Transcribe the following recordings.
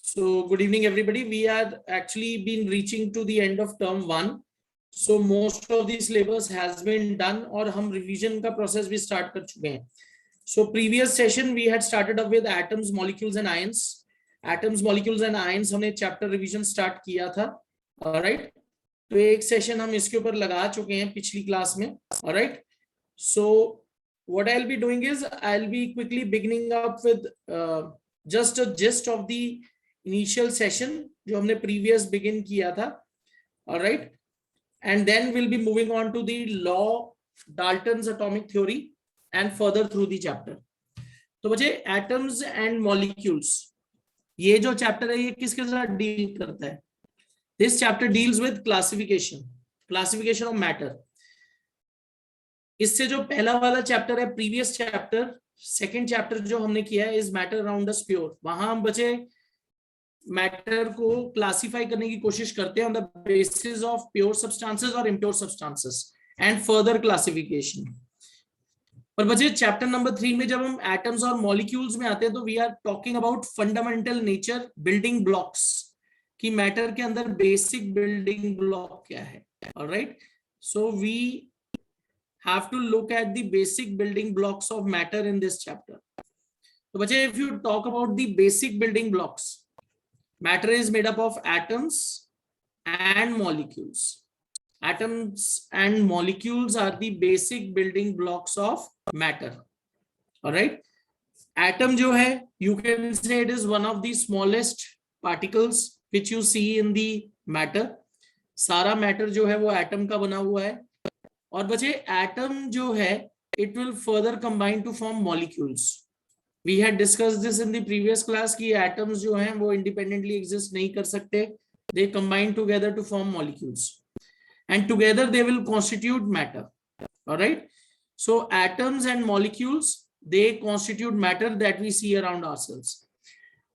So good evening, everybody. We are actually been reaching to the end of term 1. So most of the syllabus has been done और हम revision का process भी start कर चुके हैं. So previous session we had started up with atoms, molecules and ions. Atoms, molecules and ions हमने chapter revision start किया था. Alright. तो एक session हम इसके ऊपर लगा चुके हैं पिछली क्लास में. Alright. So what I'll be doing is I'll be quickly beginning up with just a gist of the initial session जो हमने previous begin किया था. Alright. And then we'll be moving on to the law, Dalton's atomic theory, and further through the chapter. तो बच्चे atoms and molecules, ये जो chapter है ये किसके साथ deal करता है? This chapter deals with classification of matter. इससे जो पहला वाला chapter है previous chapter, second chapter जो हमने किया है is matter around us pure. वहां हम बच्चे मैटर को क्लासिफाई करने की कोशिश करते हैं on the basis of pure substances और impure substances and further classification. पर बच्चे चैप्टर नंबर 3 में जब हम एटम्स और मॉलिक्यूल्स में आते हैं तो we are talking about fundamental nature, building blocks, कि मैटर के अंदर बेसिक बिल्डिंग ब्लॉक क्या है. Alright, so we have to look at the basic building blocks of matter in this chapter. तो बच्चे if you talk about the basic building blocks, matter is made up of atoms and molecules. Atoms and molecules are the basic building blocks of matter. All right. Atom जो है, you can say it is one of the smallest particles which you see in the matter. सारा matter जो है वो atom का बना हुआ है. और बच्चे atom जो है, it will further combine to form molecules. We had discussed this in the previous class कि atoms जो हैं वो independently exist नहीं कर सकते. They combine together to form molecules, and together they will constitute matter. All right. So atoms and molecules, they constitute matter that we see around ourselves.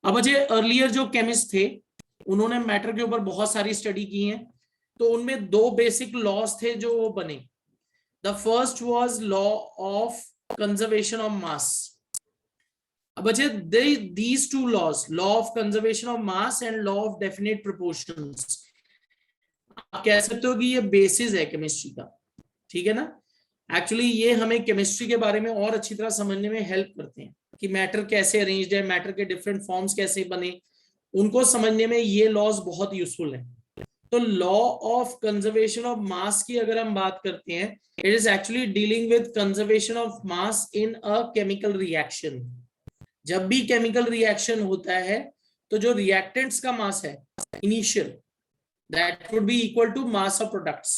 अब बच्चे earlier जो chemist थे, उन्होंने matter के ऊपर बहुत सारी study की हैं. तो उनमें दो basic laws थे जो वो बने. The first was law of conservation of mass. बच्चे these two laws, law of conservation of mass and law of definite proportions, आप कह सकते हो कि ये बेसिस है केमिस्ट्री का. ठीक है ना. एक्चुअली ये हमें केमिस्ट्री के बारे में और अच्छी तरह समझने में हेल्प करते हैं कि मैटर कैसे अरेंज्ड है, मैटर के डिफरेंट फॉर्म्स कैसे बने, उनको समझने में ये लॉज बहुत यूजफुल है. तो लॉ ऑफ कंजर्वेशन ऑफ मास की अगर हम बात करते हैं, it is actually dealing with conservation of mass in a chemical reaction. जब भी केमिकल रिएक्शन होता है तो जो रिएक्टेंट्स का मास है initial, that would be equal to mass of products.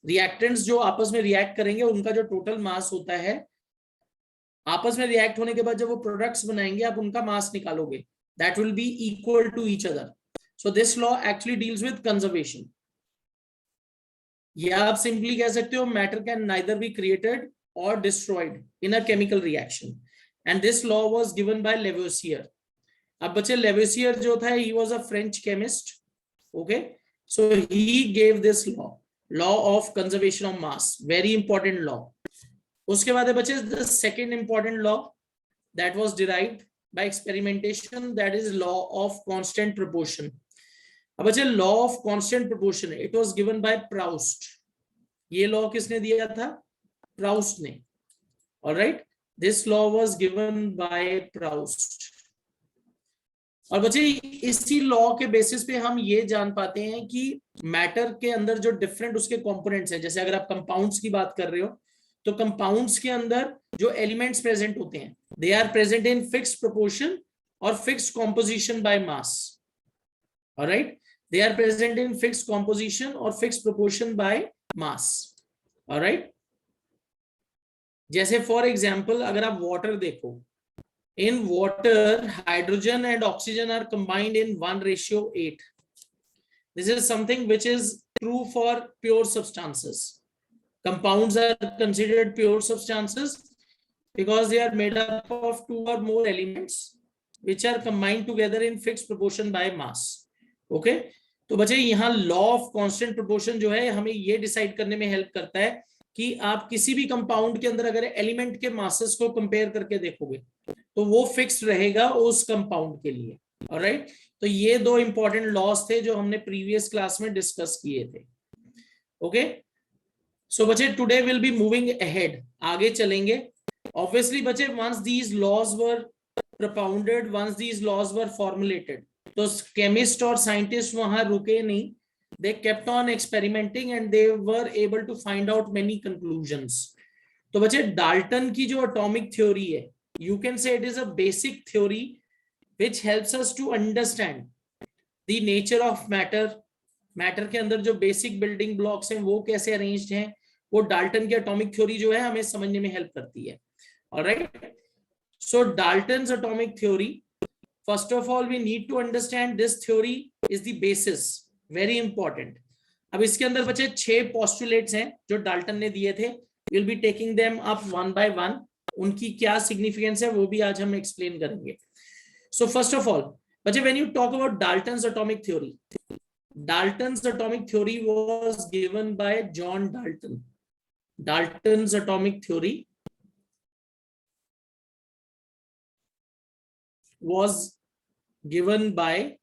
Reactants जो आपस में रिएक्ट करेंगे उनका जो टोटल मास होता है, आपस में रिएक्ट होने के बाद जब वो प्रोडक्ट्स बनाएंगे आप उनका मास निकालोगे, that will be equal to each other. So this law actually deals with conservation. या आप सिंपली कह सकते हो matter can neither be created और destroyed in a chemical reaction. And this law was given by Lavoisier. अब बच्चे Lavoisier जो था, he was a French chemist. Okay, so he gave this law of conservation of mass, very important law. उसके बाद है बच्चे the second important law that was derived by experimentation, that is law of constant proportion. अब बच्चे law of constant proportion, it was given by Proust. ये law किसने दिया था? Proust ने. All right. This law was given by Proust. और बच्चे इसी लॉ के बेसिस पे हम ये जान पाते हैं कि मैटर के अंदर जो डिफरेंट उसके कंपोनेंट्स हैं, जैसे अगर आप कंपाउंड्स की बात कर रहे हो तो कंपाउंड्स के अंदर जो एलिमेंट्स प्रेजेंट होते हैं, they are present in fixed proportion और fixed composition by mass. Alright, they are present in fixed composition और fixed proportion by mass. Alright, जैसे फॉर एग्जाम्पल अगर आप वाटर देखो, in water hydrogen and oxygen are combined in 1:8. This is something which is true for pure substances. Compounds are considered pure substances because they are made up of 2 or more elements which are combined together in fixed proportion by mass. Okay, तो बच्चे यहाँ law of constant proportion जो है हमें ये decide करने में help करता है कि आप किसी भी कंपाउंड के अंदर अगर एलिमेंट के मासेस को कंपेयर करके देखोगे तो वो फिक्स रहेगा उस कंपाउंड के लिए. ऑलराइट, तो ये दो इंपॉर्टेंट लॉस थे जो हमने प्रीवियस क्लास में डिस्कस किए थे. ओके, सो बच्चे today will be moving ahead, आगे चलेंगे. ऑब्वियसली बच्चे once these laws were propounded, once these laws were formulated, तो केमिस्ट और साइंटिस्ट वहां रुके नहीं. they kept on experimenting and they were able to find out many conclusions. तो बच्चे डाल्टन की जो एटॉमिक थ्योरी है, you can say it is a basic theory which helps us to understand the nature of matter. Matter के अंदर जो basic building blocks हैं वो कैसे अरेंज्ड हैं, वो डाल्टन की एटॉमिक थ्योरी जो है हमें समझने में हेल्प करती है. Alright, so Dalton's atomic theory, first of all we need to understand this theory is the basis, very important. अब इसके अंदर बच्चे 6 postulates हैं जो डाल्टन ने दिए थे. we'll be taking them up one by one. उनकी क्या significance है वो भी आज हम explain करेंगे. so first of all बच्चे, when you talk about Dalton's atomic theory, Dalton's atomic theory was given by John Dalton. Dalton's atomic theory was given by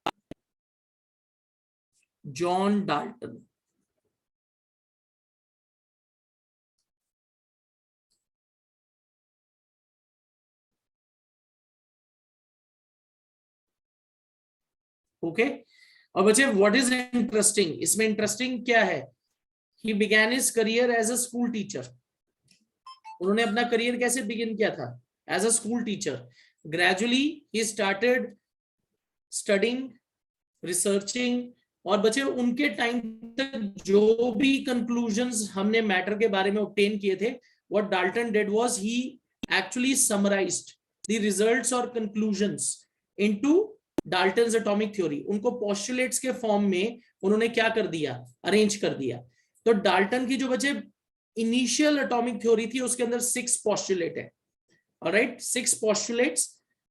John Dalton. Okay, और बच्चे व्हाट इज इंटरेस्टिंग, इसमें interesting क्या है, he began his career as a school teacher. उन्होंने अपना career कैसे begin किया था, as a school teacher. Gradually he started studying, researching, और बच्चे उनके टाइम तक जो भी कंक्लूजन्स हमने मैटर के बारे में ऑब्टेन किए थे, what Dalton did was he actually summarized the results और conclusions into Dalton's atomic theory. उनको पोस्टुलेट्स के फॉर्म में उन्होंने क्या कर दिया, अरेंज कर दिया. तो डाल्टन की जो बच्चे इनिशियल एटॉमिक थ्योरी थी उसके अंदर 6 पोस्टुलेट है. Alright, 6 postulates,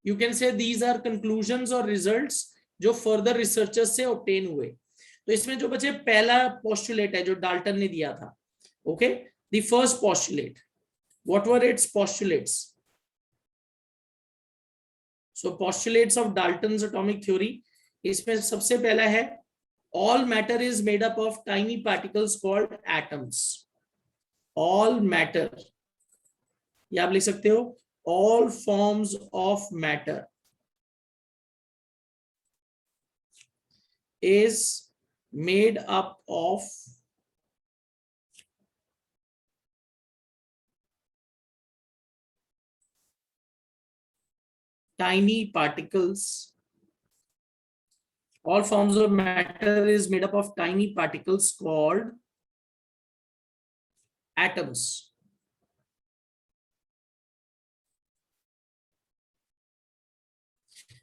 you can say these are conclusions और results जो further researchers से obtain हुए. तो इसमें जो बच्चे पहला postulate है जो डाल्टन ने दिया था, okay, the first postulate, what were its postulates? so postulates of Dalton's atomic theory, इसमें सबसे पहला है all matter is made up of tiny particles called atoms. all matter, या आप लिख सकते हो all forms of matter is made up of tiny particles. all forms of matter is made up of tiny particles called atoms.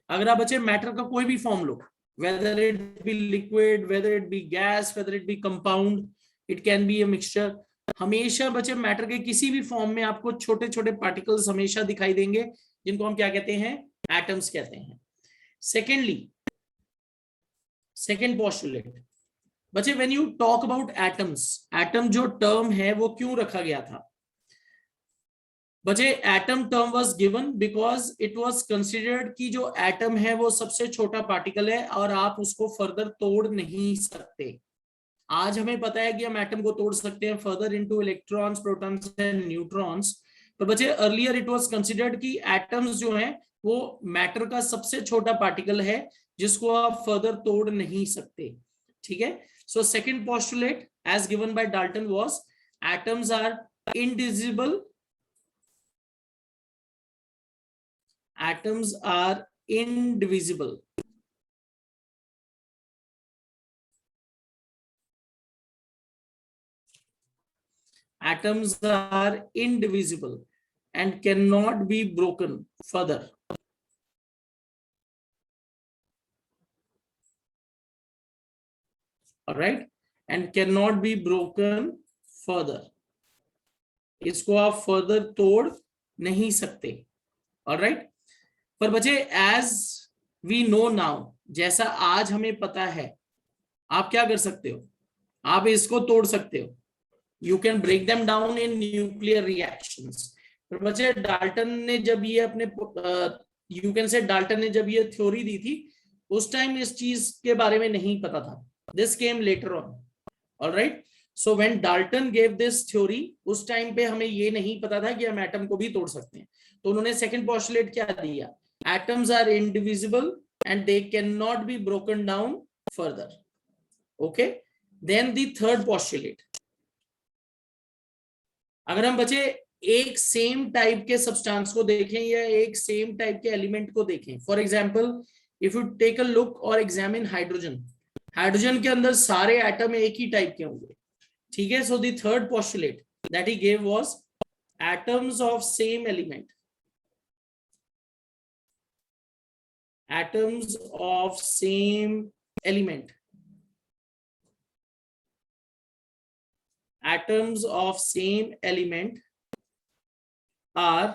अगर आप बच्चे matter का कोई भी form low, whether it be liquid, whether it be gas, whether it be compound, it can be a mixture, हमेशा बच्चे matter के किसी भी फॉर्म में आपको छोटे छोटे पार्टिकल्स हमेशा दिखाई देंगे जिनको हम क्या कहते हैं, एटम्स कहते हैं. सेकेंडली, सेकेंड पोस्टुलेट बच्चे, when you talk about atoms, atom जो टर्म है वो क्यों रखा गया था बच्चे? Atom term was given because it was considered कि जो एटम है वो सबसे छोटा पार्टिकल है और आप उसको फर्दर तोड़ नहीं सकते. आज हमें पता है कि हम एटम को तोड़ सकते हैं further into electrons, protons and neutrons. पर बच्चे अर्लियर इट वाज कंसिडर्ड कि एटम्स जो हैं वो मैटर का सबसे छोटा पार्टिकल है जिसको आप फर्दर तोड़ नहीं सकते. ठीक है, so second postulate as given by Dalton was atoms are indivisible. Atoms are indivisible. Atoms are indivisible and cannot be broken further. All right, and cannot be broken further. इसको आप फर्दर तोड़ नहीं सकते. All right, पर बच्चे as we know now, जैसा आज हमें पता है, आप क्या कर सकते हो, आप इसको तोड़ सकते हो. You can break them down in nuclear reactions. पर बच्चे डाल्टन ने जब ये अपने यू कैन से डाल्टन ने जब ये थ्योरी दी थी उस टाइम इस चीज के बारे में नहीं पता था. This came later on. Alright. So when Dalton gave this theory, उस टाइम पे हमें ये नहीं पता था कि हम एटम को भी तोड़ सकते हैं. तो उन्होंने सेकंड पोस्टुलेट क्या दिया? Atoms are indivisible and they can not be broken down further. Okay. Then the third postulate, अगर हम बचे एक सेम टाइप के सब्सटेंस को देखें या एक सेम टाइप के एलिमेंट को देखें, for example if you take a look और एग्जामिन हाइड्रोजन, हाइड्रोजन के अंदर सारे एटम एक ही टाइप के होंगे. ठीक है. So the third postulate that he gave was atoms of same element, atoms of same element, atoms of same element are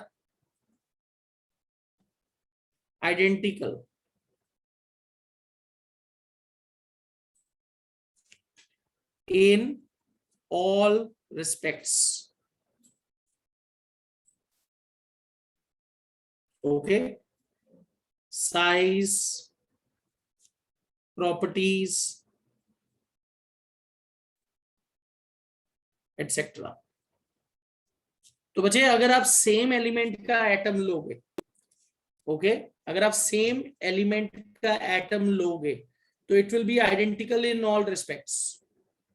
identical in all respects. Okay. Size, properties, etc. तो बच्चे अगर आप same element का atom लोगे, okay, अगर आप same element का atom लोगे तो it will be identical in all respects.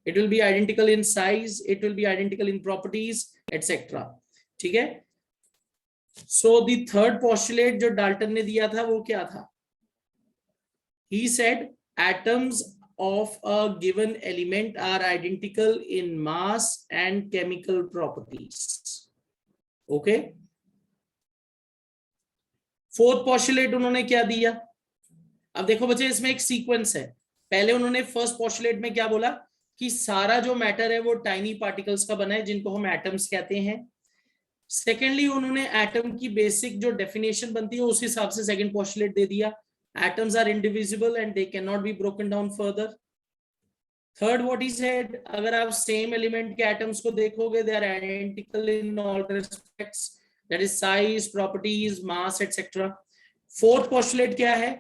It will be identical in size, it will be identical in properties, etcetera. ठीक है. सो द थर्ड पोस्टुलेट जो डाल्टन ने दिया था वो क्या था? He said atoms of a given element are identical in mass and chemical properties. Okay. Fourth postulate उन्होंने क्या दिया? अब देखो बच्चे, इसमें एक सीक्वेंस है. पहले उन्होंने फर्स्ट पोस्टुलेट में क्या बोला कि सारा जो मैटर है वो टाइनी पार्टिकल्स का बना है जिनको हम एटम्स कहते हैं. सेकेंडली उन्होंने एटम की बेसिक जो डेफिनेशन बनती है उस हिसाब से सेकंड पोस्टुलेट दे दिया. Atoms are indivisible and they cannot be broken down further. Third, what he said, अगर आप same element के atoms को देखोगे, they are identical in all respects. That is size, properties, mass, etc. Fourth postulate क्या है?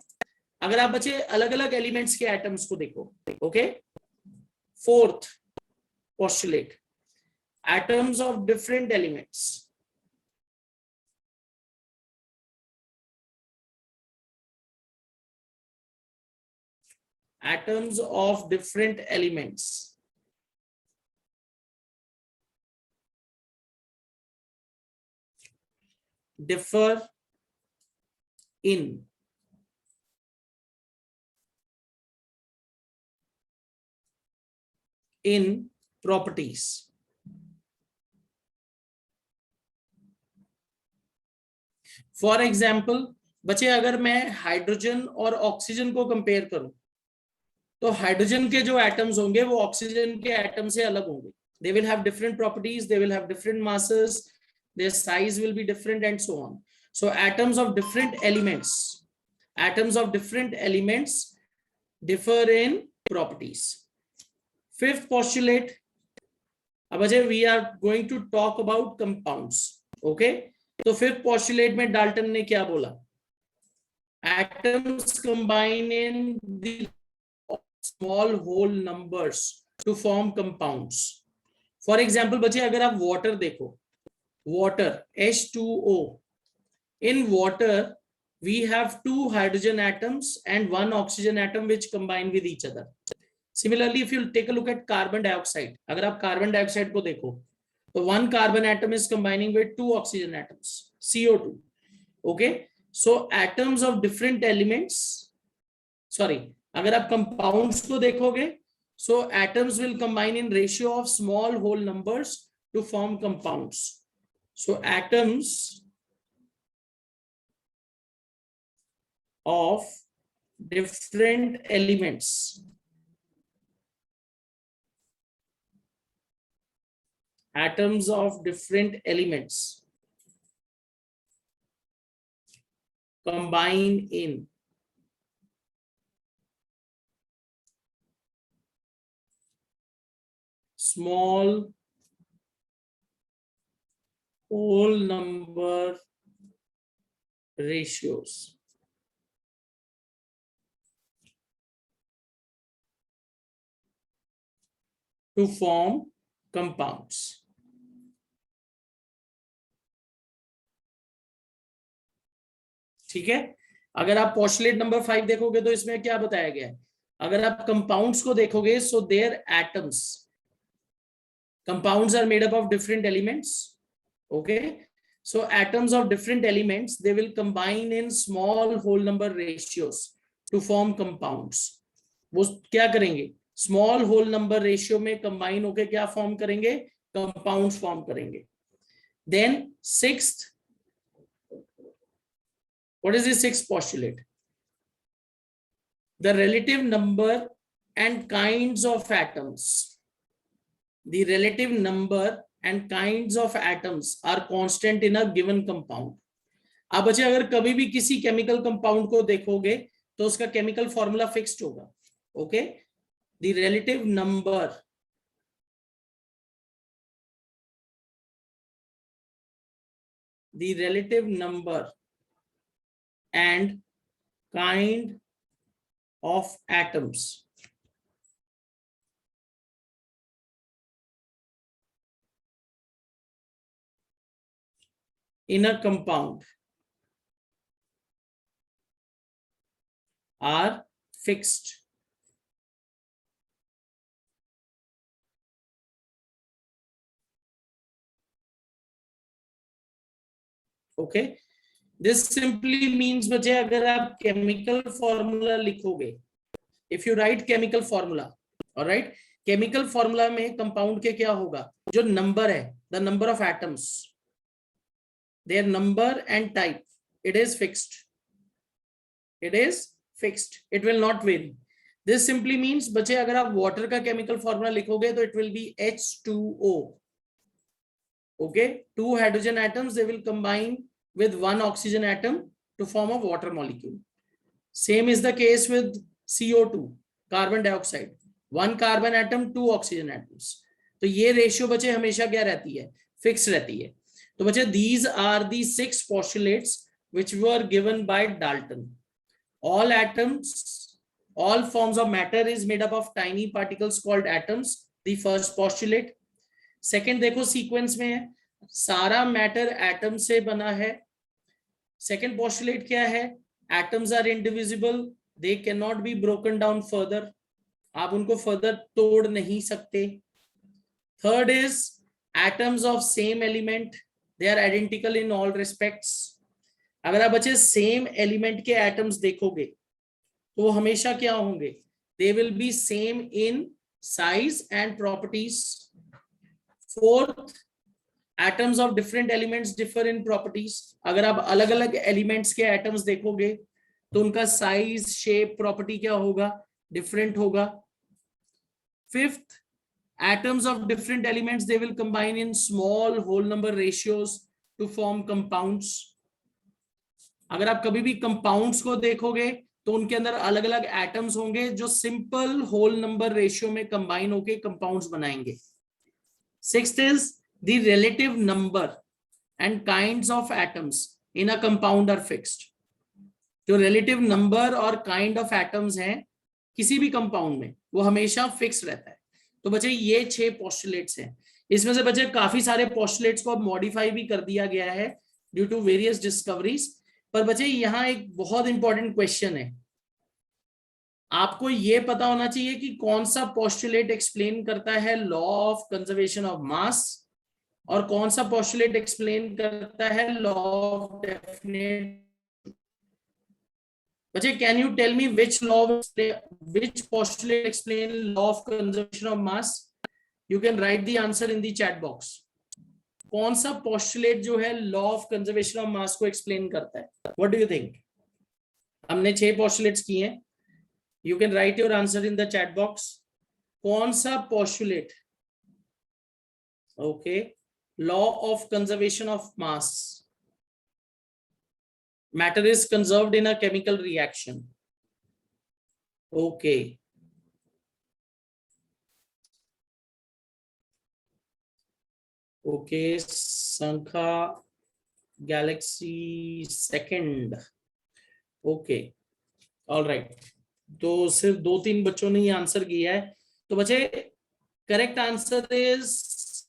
अगर आप बच्चे अलग-अलग elements के atoms को देखो, okay? Fourth postulate, atoms of different elements. Atoms of different elements differ in properties. For example बच्चे, अगर मैं हाइड्रोजन और ऑक्सीजन को कंपेयर करूं तो हाइड्रोजन के जो एटम्स होंगे वो ऑक्सीजन के एटम से अलग होंगे. They will have different properties, they will have different masses, their size will be different and so on. So atoms of different elements differ in properties. Fifth postulate, अब Ajay we are going to talk about compounds. Okay. तो fifth postulate में Dalton ने क्या बोला? Atoms combine in the small whole numbers to form compounds. For example बच्चे, अगर आप water देखो, water H2O, in water we have 2 hydrogen atoms and 1 oxygen atom which combine with each other. Similarly, if you take a look at carbon dioxide, अगर आप carbon dioxide को देखो तो 1 carbon atom is combining with 2 oxygen atoms, CO2. Okay. So atoms of different elements, sorry, अगर आप compounds को देखोगे, so atoms will combine in ratio of small whole numbers to form compounds. So atoms of different elements combine in small whole number ratios to form compounds. ठीक है, अगर आप postulate number 5 देखोगे तो इसमें क्या बताया गया है, अगर आप कंपाउंड्स को देखोगे, so their atoms, compounds are made up of different elements. Okay, so atoms of different elements, they will combine in small whole number ratios to form compounds. वो क्या करेंगे, स्मॉल होल नंबर रेशियो में combine होकर क्या form करेंगे, compounds form करेंगे. Then sixth, what is the sixth postulate? The relative number and kinds of atoms, the relative number and kinds of atoms are constant in a given compound. अब बच्चे अगर कभी भी किसी केमिकल कंपाउंड को देखोगे तो उसका केमिकल फॉर्मूला फिक्स्ड होगा. Okay, the relative number, the relative number and kind of atoms in a compound are fixed. Okay, this simply means बच्चे अगर आप केमिकल फॉर्मूला लिखोगे, if you write chemical formula, alright, chemical formula में compound के क्या होगा, जो number है, the number of atoms, their number and type, it is fixed, it is fixed, it will not vary. This simply means बच्चे अगर आप water का केमिकल फॉर्मूला लिखोगे तो it will be H2O. Okay, two hydrogen atoms, they will combine with one oxygen atom to form a water molecule. Same is the case with CO2, carbon dioxide, one carbon atom, two oxygen atoms. तो ये ratio बच्चे हमेशा क्या रहती है, fix रहती है. तो बच्चे these are the 6 postulates which were given by Dalton. All atoms, all forms of matter is made up of tiny particles called atoms, the first postulate. Second देखो सीक्वेंस में है, सारा मैटर एटम से बना है. सेकेंड पोस्टुलेट क्या है, atoms are indivisible, they can not be broken down further, आप उनको फर्दर तोड़ नहीं सकते. Third is atoms of same element, they are identical in all respects. अगर आप बच्चे सेम एलिमेंट के एटम्स देखोगे तो वो हमेशा क्या होंगे, they will be same in size and properties. Fourth, atoms of different elements differ in properties. अगर आप अलग अलग एलिमेंट्स के एटम्स देखोगे तो उनका साइज, शेप, प्रॉपर्टी क्या होगा, डिफरेंट होगा. Fifth, atoms of different elements, they will combine in small whole number ratios to form compounds. अगर आप कभी भी कंपाउंड्स को देखोगे तो उनके अंदर अलग अलग एटम्स होंगे जो सिंपल होल नंबर रेशियो में कंबाइन होके कंपाउंड्स बनाएंगे. Sixth is the relative number and kinds of atoms in a compound are fixed. जो relative number और kind of atoms हैं किसी भी कंपाउंड में वो हमेशा फिक्स रहता है. तो बच्चे ये 6 पोस्टुलेट्स हैं. इसमें से बच्चे काफी सारे पोस्टुलेट्स को अब मॉडिफाई भी कर दिया गया है ड्यू टू वेरियस डिस्कवरीज. पर बच्चे यहाँ एक बहुत इंपॉर्टेंट क्वेश्चन है, आपको ये पता होना चाहिए कि कौन सा पोस्टुलेट एक्सप्लेन करता है law of conservation of mass और कौन सा पोस्टुलेट एक्सप्लेन करता है लॉ ऑफ डेफिनेट. बच्चे can you tell me which law, which postulate explain law of conservation of mass? You can write the answer in the chat box. कौन सा postulate जो है law of conservation of mass को explain करता है? What do you think? हमने 6 postulates किए हैं. You can write your answer in the chat box. कौन सा postulate? Okay, law of conservation of mass. Matter is conserved in a chemical reaction. Okay. Okay, Sankha Galaxy second. Okay, all right. तो सिर्फ 2-3 बच्चों ने ये answer किया है. तो बच्चे Correct answer is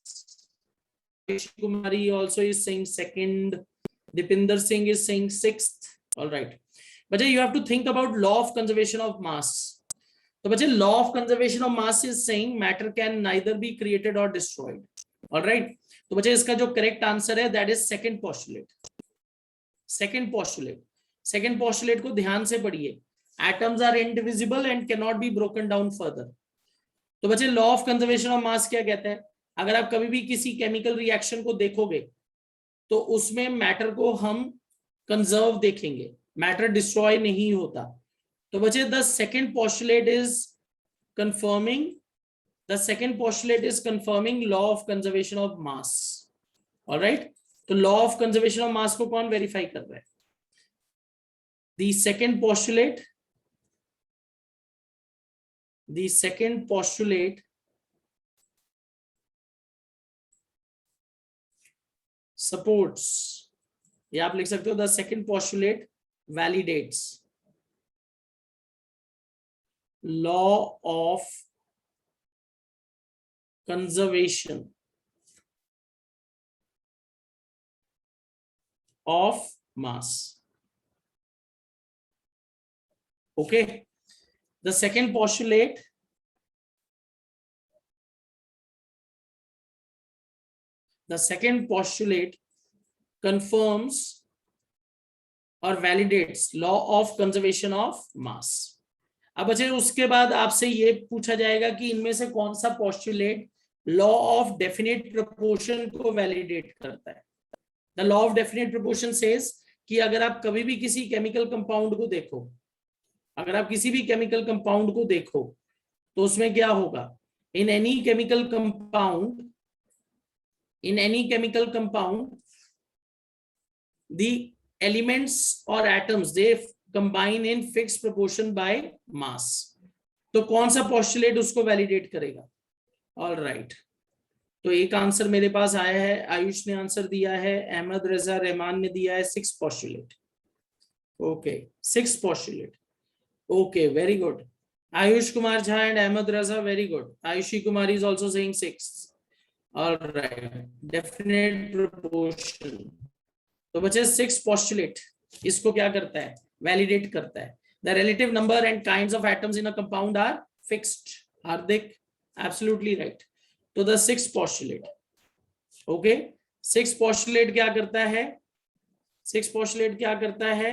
Kumari also is saying second. Dipinder Singh is saying sixth. All right. Bacha, you have to think about law of conservation of mass. So bacha, law of conservation of mass is saying matter can neither be created or destroyed. All right. तो बच्चे इसका जो correct answer है that is second postulate. Second postulate. Second postulate को ध्यान से पढ़िए. Atoms are indivisible and can not be broken down further. तो बच्चे law of conservation of mass क्या कहता है? अगर आप कभी भी किसी केमिकल रिएक्शन को देखोगे तो उसमें मैटर को हम कंजर्व देखेंगे, मैटर डिस्ट्रॉय नहीं होता. तो बच्चे the second postulate is confirming The second postulate is confirming law of conservation of mass. All right. तो law of conservation of mass को कौन verify कर रहा है? The second postulate supports. ये आप लिख सकते हो the second postulate validates law of conservation of mass. Okay. The second postulate confirms or validates law of conservation of mass. अब बच्चे उसके बाद आपसे ये पूछा जाएगा कि इनमें से कौन सा postulate law of definite proportion को वैलिडेट करता है. The law of definite proportion says कि अगर आप कभी भी किसी केमिकल कंपाउंड को देखो, अगर आप किसी भी केमिकल कंपाउंड को देखो तो उसमें क्या होगा? In any chemical compound the elements और atoms they combine in fixed proportion by mass. तो कौन सा पोस्टुलेट उसको वैलिडेट करेगा? All right. तो एक आंसर मेरे पास आया है, आयुष ने आंसर दिया है, अहमद रजा रहमान ने दिया है 6 postulate. Okay, 6 postulate. Okay, very good. Ayush Kumar Jha and Ahmad Raza, very good. Ayushi Kumar is also saying 6. All right. Definite proportion. तो बच्चे 6 पोस्टुलेट इसको क्या करता है? वैलिडेट करता है. The relative number and kinds of atoms in a compound are fixed. Hardik, absolutely right. तो the 6th postulate. Okay, 6th postulate क्या करता है? 6th postulate क्या करता है?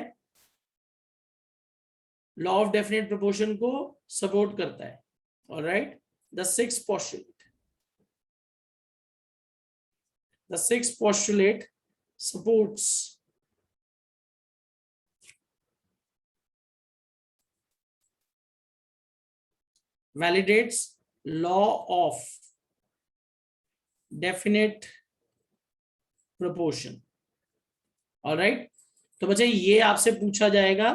Law of definite proportion को support करता है. All right. The 6th postulate. The 6th postulate supports validates law of definite proportion. All right. तो बच्चे ये आपसे पूछा जाएगा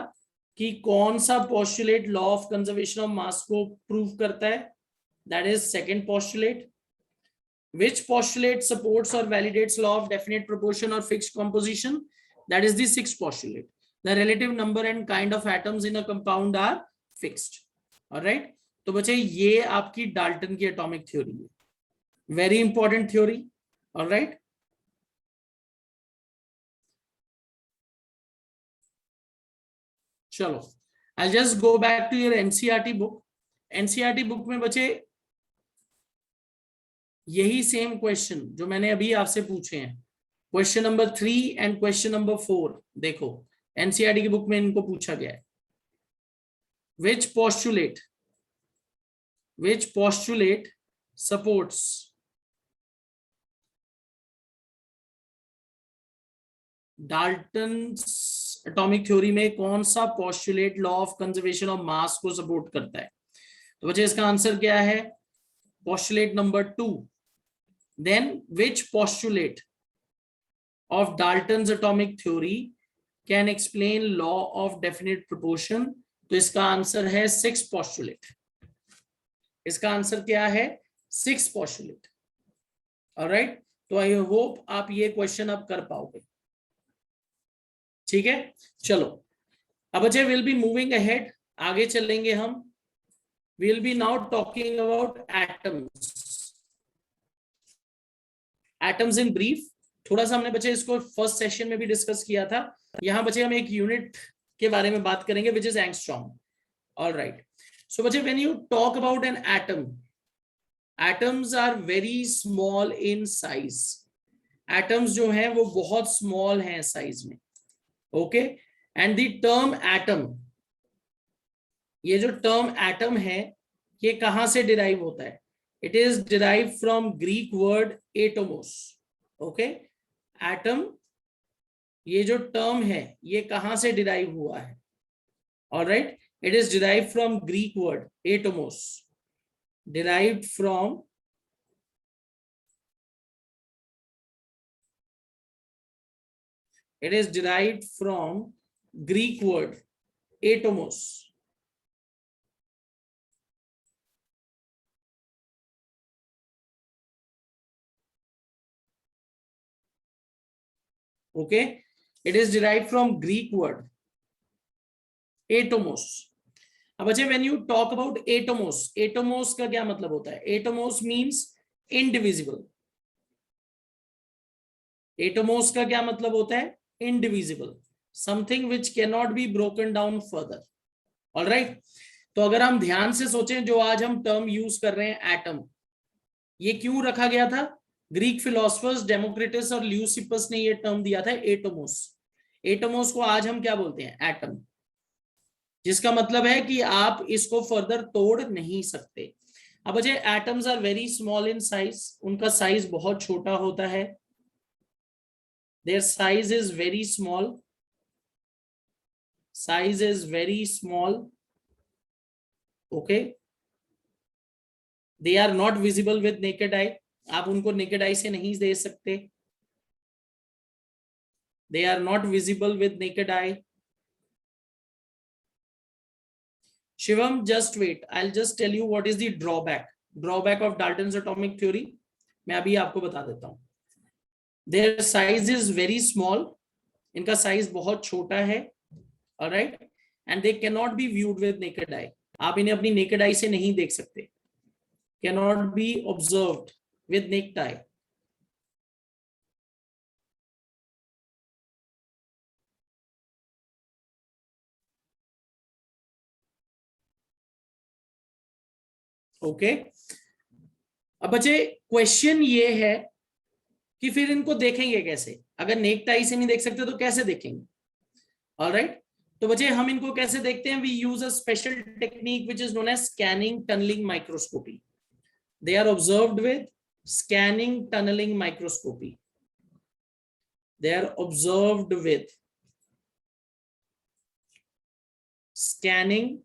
कि कौन सा postulate law of conservation of mass को प्रूव करता है? That is second postulate. Which postulate supports or validates law of definite proportion or fixed composition? That is the 6th postulate. The relative number and kind of atoms in a compound are fixed. All right. तो बच्चे ये आपकी डाल्टन की atomic theory है, very important theory. All right. चलो, I just go back to your NCERT book. NCERT book में बच्चे यही सेम क्वेश्चन जो मैंने अभी आपसे पूछे हैं, question number 3 and question number 4, देखो एनसीईआरटी की बुक में इनको पूछा गया है. Which postulate supports Dalton's atomic theory में कौन सा postulate law of conservation of mass को सपोर्ट करता है? तो बच्चे इसका आंसर क्या है? Postulate number 2. Then which postulate of Dalton's atomic theory can explain law of definite proportion? तो इसका आंसर है 6th postulate. इसका आंसर क्या है? 6th postulate. ऑलराइट. तो आई होप आप ये क्वेश्चन अब कर पाओगे. ठीक है, चलो अब बच्चे विल बी मूविंग अहेड, आगे चलेंगे हम. Will be now talking about atoms. Atoms in brief, थोड़ा सा हमने बच्चे इसको फर्स्ट सेशन में भी डिस्कस किया था। यहाँ बच्चे हम एक यूनिट के बारे में बात करेंगे which is angstrom. Alright, so बच्चे when you talk about an atom, atoms are very small in size. Atoms जो हैं वो बहुत स्मॉल हैं साइज में। Okay, and the term atom, ये जो टर्म एटम है ये कहां से डिराइव होता है? It is derive from Greek word atomos. Okay, atom, ये जो टर्म है ये कहां से डिराइव हुआ है? Alright, it is derive from Greek word atomos, derived from it is derived from Greek word atomos. Okay, it is derived from Greek word atomos. अब बच्चे when you talk about atomos, atomos का क्या मतलब होता है? atomos means indivisible. atomos का क्या मतलब होता है? indivisible, something which cannot be broken down further. All right, तो अगर हम ध्यान से सोचें, जो आज हम टर्म यूज कर रहे हैं एटम, ये क्यों रखा गया था? ग्रीक फिलोसफर्स डेमोक्रिटस और ल्यूसिपस ने ये टर्म दिया था एटोमोस। एटोमोस को आज हम क्या बोलते हैं? एटम, जिसका मतलब है कि आप इसको फर्दर तोड़ नहीं सकते। अब बच्चे atoms are very small in size, उनका साइज बहुत छोटा होता है। Their size is very small, size is very small. Okay, they are not visible with naked eye, आप उनको नेकेड आई से नहीं देख सकते। They are not visible with naked eye. Shivam, just wait, I will just tell you what is the drawback of Dalton's atomic theory. मैं अभी आपको बता देता हूं। There size is very small, इनका साइज बहुत छोटा है। Alright, and they can not B viewed with naked eye, आप इन्हें अपनी नेकेड आई से नहीं देख सकते। cannot be observed with naked eye. Okay, अब बच्चे क्वेश्चन ये है कि फिर इनको देखेंगे कैसे? अगर नेक्ड आई से नहीं देख सकते तो कैसे देखेंगे? ऑलराइट, तो बच्चे हम इनको कैसे देखते हैं? We use a special technique which is known as scanning tunneling microscopy. They are observed with scanning tunneling microscopy. They are observed with scanning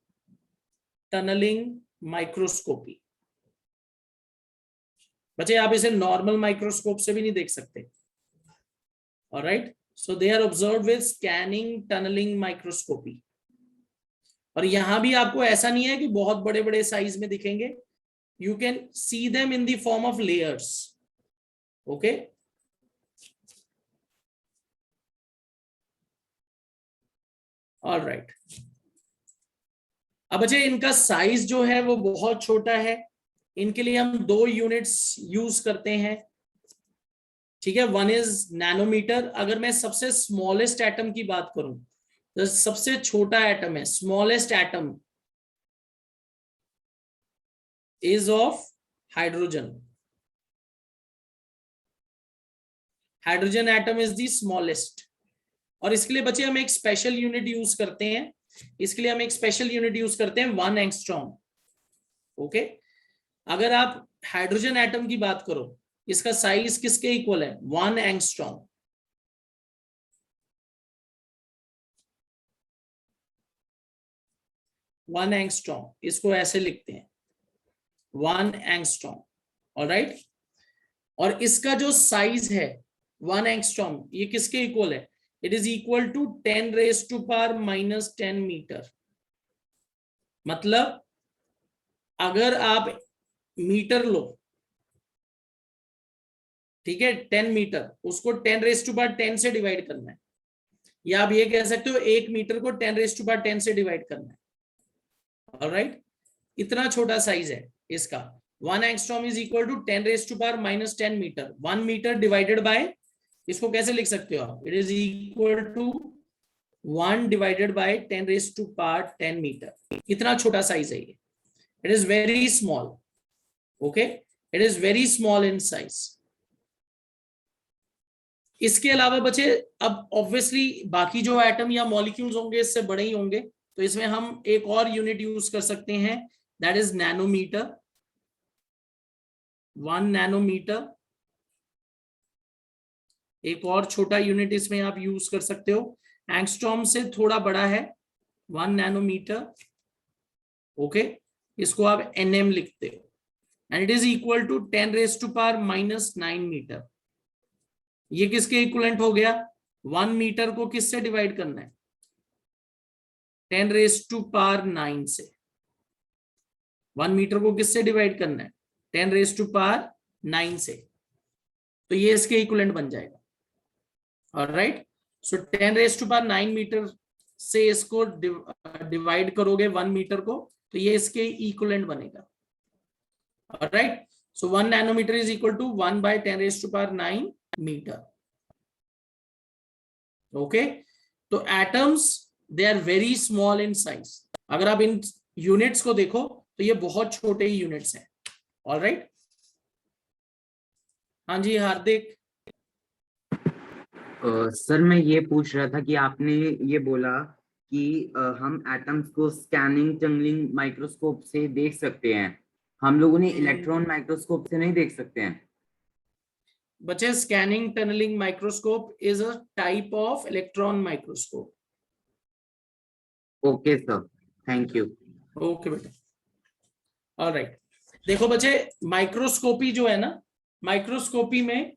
tunneling microscopy. बच्चे आप इसे नॉर्मल माइक्रोस्कोप से भी नहीं देख सकते। Alright, so they are observed with scanning tunneling microscopy. और यहां भी आपको ऐसा नहीं है कि बहुत बड़े बड़े साइज में दिखेंगे, you can see them in the form of layers. Okay, all right. अब बच्चे इनका साइज जो है वो बहुत छोटा है, इनके लिए हम 2 यूनिट्स यूज करते हैं। ठीक है, वन इज नैनोमीटर। अगर मैं सबसे स्मॉलेस्ट एटम की बात करूं, तो सबसे छोटा एटम है, smallest atom is of hydrogen. Hydrogen atom is the smallest. और इसके लिए बच्चे हम एक स्पेशल यूनिट यूज करते हैं, इसके लिए हम एक स्पेशल यूनिट यूज करते हैं 1 एंगस्ट्रॉम। ओके, अगर आप हाइड्रोजन एटम की बात करो, इसका साइज किसके इक्वल है? 1 एंगस्ट्रॉम। 1 एंगस्ट्रॉम, इसको ऐसे लिखते हैं 1 एंगस्ट्रॉम। ऑलराइट, और इसका जो साइज है 1 एंगस्ट्रॉम, ये किसके इक्वल है? It is equal to 10⁻⁻10 metre. मतलब अगर आप मीटर लो, ठीक है, 10 मीटर, उसको 10⁻10 से डिवाइड करना है, या आप ये कह सकते हो 1 मीटर को 10⁻10 से डिवाइड करना है। ऑलराइट, इतना छोटा साइज है इसका। 1 angstrom is equal to 10 raise to power minus 10 metre. 1 metre divided by, इसको कैसे लिख सकते हो आप, it is equal to 1 divided by 10 raise to power 10 metre. कितना छोटा साइज है ये, it is very small. Okay, it is very small in size. इसके अलावा बचे, अब ऑब्वियसली बाकी जो एटम या मॉलिक्यूल्स होंगे इससे बड़े ही होंगे, तो इसमें हम एक और यूनिट यूज कर सकते हैं, दैट इज नैनोमीटर। 1 नैनोमीटर एक और छोटा यूनिट इसमें आप यूज कर सकते हो, एंगस्ट्रॉम से थोड़ा बड़ा है 1 नैनोमीटर। ओके, इसको आप एनएम लिखते हो, and it is equal to 10 raise to power minus 9 metre. ये किसके इक्वलेंट हो गया, 1 मीटर को किससे डिवाइड करना है, 10 रेज टू पावर 9 से। 1 मीटर को किससे डिवाइड करना है, 10 रेज टू पावर 9 से, तो ये इसके इक्वलेंट बन जाएगा। Alright, so 10 raise to power 9 metre से इसको डिवाइड करोगे 1 मीटर को, तो ये इसके इक्वलेंट बनेगा। Alright, so 1 nanometer is equal to 1 by 10 raise to power 9 metre. Okay, तो atoms they are very small in size. अगर आप इन यूनिट्स को देखो तो ये बहुत छोटे ही यूनिट्स हैं। ऑलराइट, हाँ जी हार्दिक। सर मैं ये पूछ रहा था कि आपने ये बोला कि हम एटम्स को स्कैनिंग टनलिंग माइक्रोस्कोप से देख सकते हैं, हम लोग उन्हें इलेक्ट्रॉन माइक्रोस्कोप से नहीं देख सकते हैं। बच्चे, scanning tunneling microscope is a type of electron microscope. Okay sir, thank you. Okay बेटा, ऑलराइट। देखो बच्चे, माइक्रोस्कोपी जो है ना, माइक्रोस्कोपी में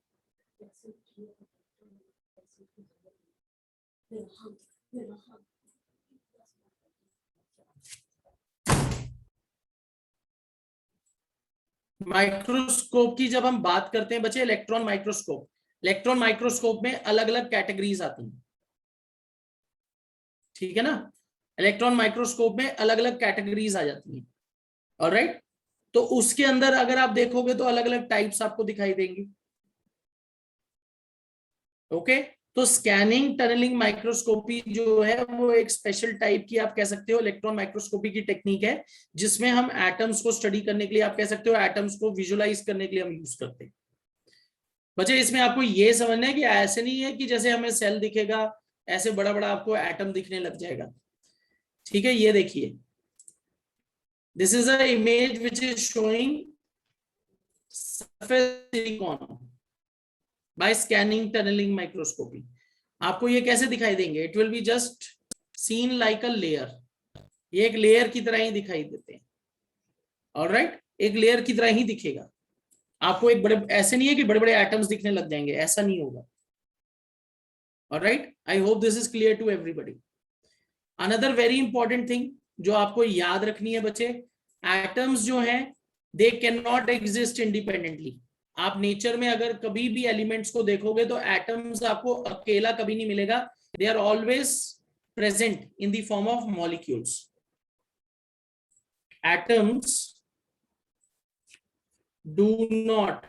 माइक्रोस्कोप की जब हम बात करते हैं बच्चे, इलेक्ट्रॉन माइक्रोस्कोप, इलेक्ट्रॉन माइक्रोस्कोप में अलग अलग कैटेगरीज आती हैं, ठीक है ना। इलेक्ट्रॉन माइक्रोस्कोप में अलग अलग कैटेगरीज आ जाती हैं। ऑलराइट, तो उसके अंदर अगर आप देखोगे तो अलग अलग टाइप्स आपको दिखाई देंगी। ओके, तो स्कैनिंग टनलिंग माइक्रोस्कोपी जो है वो एक स्पेशल टाइप की आप कह सकते हो इलेक्ट्रॉन माइक्रोस्कोपी की टेक्निक है, जिसमें हम एटम्स को स्टडी करने के लिए, आप कह सकते हो एटम्स को विजुलाइज करने के लिए हम यूज करते हैं। बच्चे, इसमें आपको ये समझना है कि ऐसे नहीं है कि जैसे हमें सेल दिखेगा ऐसे बड़ा बड़ा आपको एटम दिखने लग जाएगा। ठीक है, ये देखिए, this is a image which is showing surface silicon by scanning tunneling microscopy. आपको ये कैसे दिखाई देंगे, it will be just seen like a layer, ये एक लेयर की तरह ही दिखाई देते हैं। ऑलराइट, एक लेयर की तरह ही दिखेगा आपको, एक बड़े, ऐसे नहीं है कि बड़े बड़े एटम्स दिखने लग जाएंगे, ऐसा नहीं होगा। Alright, I hope this is clear to everybody. Another very important thing जो आपको याद रखनी है बच्चे, एटम्स जो हैं they can not exist independently. आप नेचर में अगर कभी भी एलिमेंट्स को देखोगे तो एटम्स आपको अकेला कभी नहीं मिलेगा, they are always present in the form of molecules. Atoms do not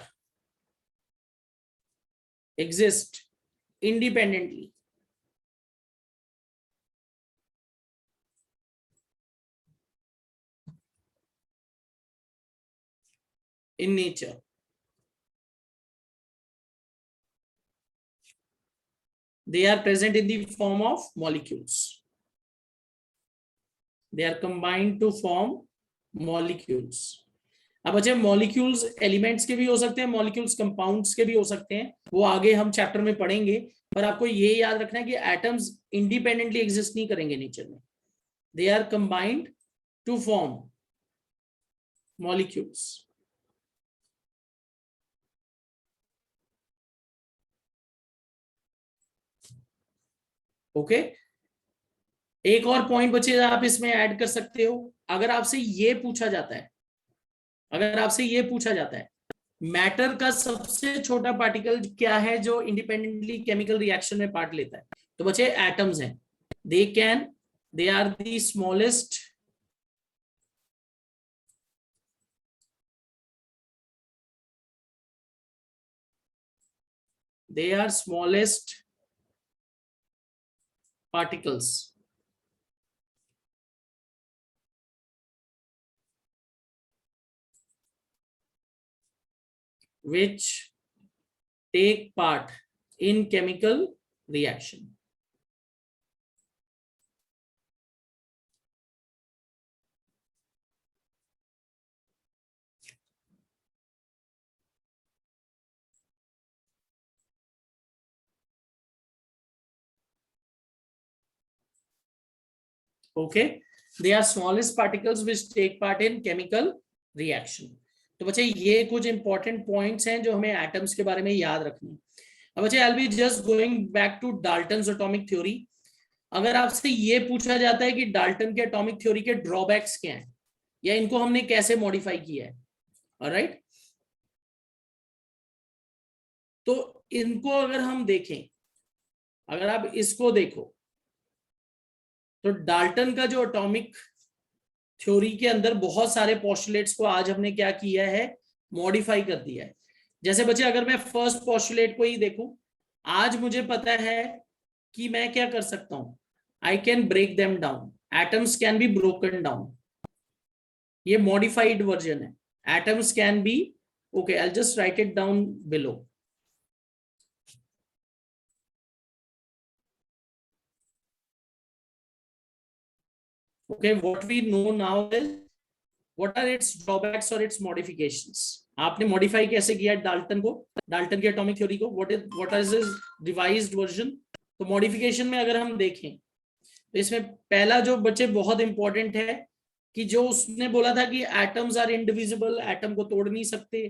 exist independently. In nature, they are present in the form of molecules. They are combined to form molecules. अब अच्छा, molecules elements के भी हो सकते हैं, molecules compounds के भी हो सकते हैं, वो आगे हम चैप्टर में पढ़ेंगे। पर आपको ये याद रखना है कि एटम्स इंडिपेंडेंटली एग्जिस्ट नहीं करेंगे नेचर में, they are combined to form molecules. Okay, एक और पॉइंट बचे आप इसमें ऐड कर सकते हो। अगर आपसे ये पूछा जाता है, अगर आपसे ये पूछा जाता है मैटर का सबसे छोटा पार्टिकल क्या है जो इंडिपेंडेंटली केमिकल रिएक्शन में पार्ट लेता है, तो बच्चे एटम्स हैं। They are the smallest they are smallest particles which take part in chemical reaction. Okay, they are smallest particles which take part in chemical reaction. तो बच्चे ये कुछ इंपॉर्टेंट पॉइंट्स हैं जो हमें एटम्स के बारे में याद रखने हैं. अब बच्चे I will be just going back to Dalton's atomic theory. अगर आपसे ये पूछा जाता है कि डाल्टन के एटॉमिक थ्योरी के ड्रॉबैक्स क्या हैं या इनको हमने कैसे मॉडिफाई किया है, ऑलराइट, तो इनको अगर हम देखें, अगर आप इसको देखो तो डाल्टन का जो एटॉमिक थ्योरी के अंदर बहुत सारे पोस्टुलेट्स को आज हमने क्या किया है, मॉडिफाई कर दिया है. जैसे बच्चे अगर मैं फर्स्ट पोस्टुलेट को ही देखूं, आज मुझे पता है कि मैं क्या कर सकता हूं, I can break them down, atoms can be broken down. ये मॉडिफाइड वर्जन है. Atoms can be, okay, I just write it down below. Okay, what we know now is what are its drawbacks or its modifications. आपने modify कैसे किया Dalton को, Dalton की atomic theory को, what is his revised version. तो modification में अगर हम देखें तो इसमें पहला जो बच्चे बहुत इंपॉर्टेंट है कि जो उसने बोला था कि एटम्स आर इंडिविजिबल, एटम को तोड़ नहीं सकते.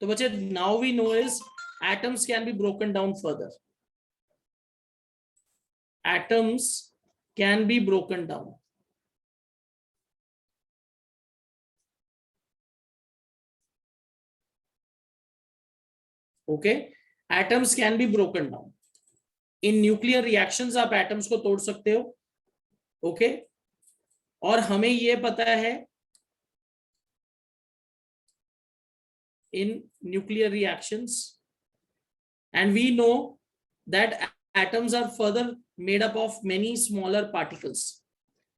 तो बच्चे now we know is atoms can be broken down further. Atoms can be broken down. Okay, atoms can be broken down. In nuclear reactions आप एटम्स को तोड़ सकते हो. ओके, और हमें ये पता है in nuclear reactions and we know that atoms are further made up of many smaller particles.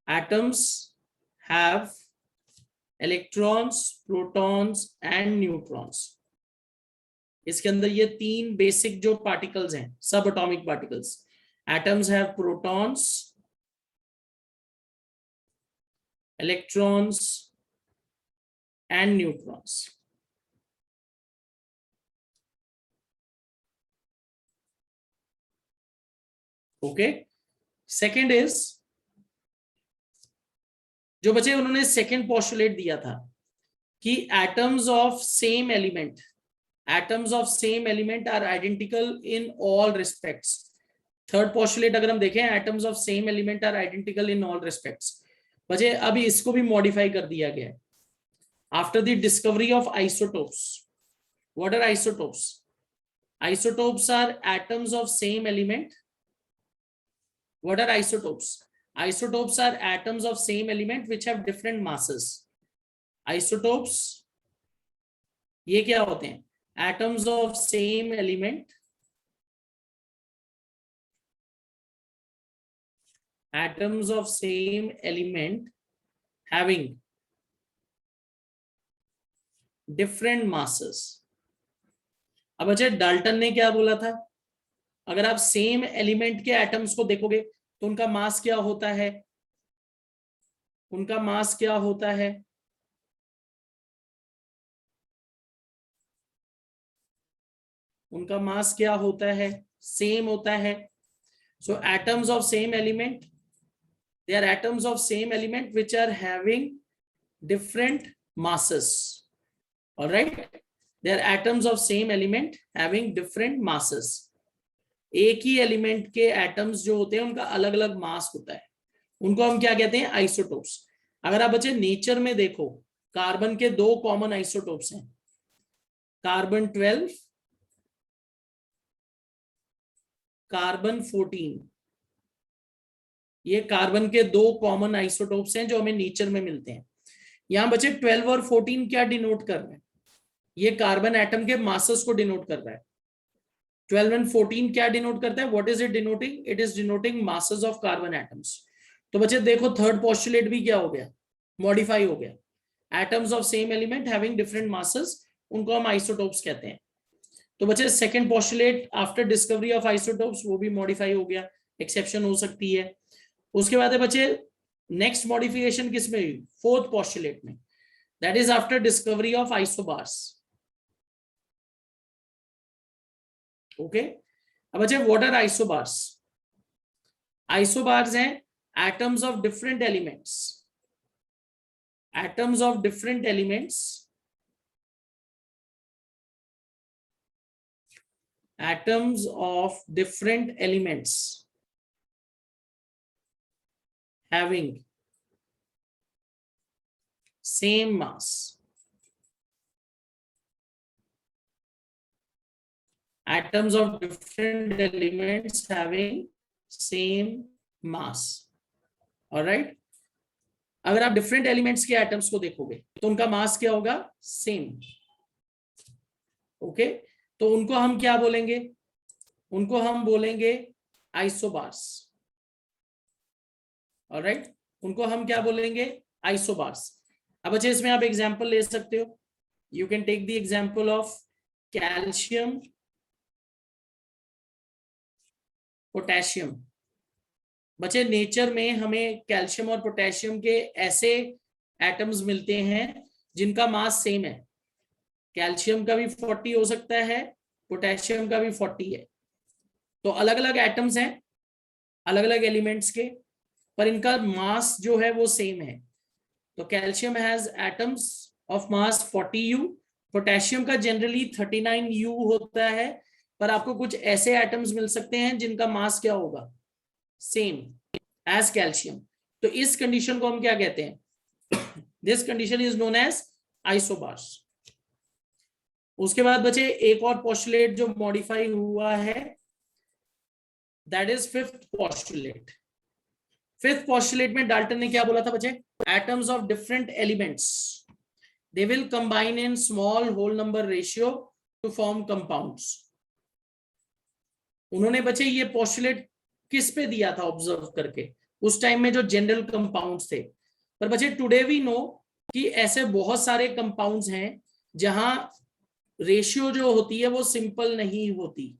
Atoms have electrons, protons and neutrons. इसके अंदर ये तीन बेसिक जो पार्टिकल्स हैं, सब atomic particles. Atoms have protons, electrons and neutrons. Okay, second is, जो बच्चे उन्होंने सेकंड पोस्टुलेट दिया था कि atoms of same element, atoms of same element are identical in all respects. Third postulate अगर हम देखें, atoms of same element are identical in all respects. बच्चे अभी इसको भी मॉडिफाई कर दिया गया है. After the discovery of isotopes, what are isotopes? Isotopes are atoms of same element. What are isotopes? Isotopes are atoms of same element which have different masses. Isotopes ये क्या होते हैं? Atoms of same element, atoms of same element having different masses. अब अच्छा, Dalton ने क्या बोला था? अगर आप सेम एलिमेंट के एटम्स को देखोगे तो उनका मास क्या होता है? उनका मास क्या होता है? उनका मास क्या होता है? सेम होता है. So atoms of same element, they are atoms of same element which are having different masses. All right, they are atoms of same element having different masses. एक ही एलिमेंट के एटम्स जो होते हैं उनका अलग अलग मास होता है, उनको हम क्या कहते हैं? आइसोटोप्स. अगर आप बच्चे नेचर में देखो, कार्बन के दो कॉमन आइसोटोप्स हैं, कार्बन 12, कार्बन 14. ये कार्बन के दो कॉमन आइसोटोप्स हैं जो हमें नेचर में मिलते हैं. यहां बच्चे 12 और 14 क्या डिनोट कर रहे हैं? ये कार्बन एटम के मासेस को डिनोट कर रहा है. 12 and 14 क्या डिनोट करता है? What is it denoting? It is denoting masses of carbon atoms. तो बच्चे देखो थर्ड पोस्टुलेट भी क्या हो गया? मॉडिफाई हो गया। Atoms of same element having different masses, उनको हम आइसोटोप्स कहते हैं। तो बच्चे second postulate after discovery of isotopes, वो भी मॉडिफाई हो गया, एक्सेप्शन हो सकती है। उसके बाद है बच्चे नेक्स्ट मॉडिफिकेशन किसमें हुई? फोर्थ पोस्टुलेट में, that is after discovery of isobars. Okay, अब बच्चे व्हाट आर आइसोबार्स? आइसोबार्स हैं atoms of different elements, atoms of different elements, atoms of different elements having same mass, atoms of different elements having same mass. All right, अगर आप different elements के atoms को देखोगे तो उनका मास क्या होगा? सेम। ओके, तो उनको हम क्या बोलेंगे? उनको हम बोलेंगे आइसोबार्स। ऑलराइट, उनको हम क्या बोलेंगे? आइसोबार्स। अब अच्छा इसमें आप एग्जांपल ले सकते हो। You can take the example of calcium, potassium. बच्चे नेचर में हमें कैल्शियम और पोटेशियम के ऐसे एटम्स मिलते हैं जिनका मास सेम है। कैल्शियम का भी 40 हो सकता है, पोटेशियम का भी 40 है। तो अलग अलग एटम्स हैं, अलग अलग एलिमेंट्स के, पर इनका मास जो है वो सेम है। तो calcium has atoms of mass 40U, potassium का जनरली 39U होता है, पर आपको कुछ ऐसे एटम्स मिल सकते हैं जिनका मास क्या होगा? Same as calcium. तो इस कंडीशन को हम क्या कहते हैं? This condition is known as isobars. उसके बाद बचे एक और पोस्टुलेट जो मॉडिफाई हुआ है, that is fifth postulate. Fifth postulate में डाल्टन ने क्या बोला था बच्चे? Atoms of different elements they will combine in small whole number ratio to form compounds. उन्होंने बच्चे ये पोस्टुलेट किस पे दिया था ऑब्जर्व करके? उस टाइम में जो जनरल कंपाउंड्स थे। पर बच्चे टुडे वी नो कि ऐसे बहुत सारे कंपाउंड्स हैं जहां रेशियो जो होती है वो सिंपल नहीं होती।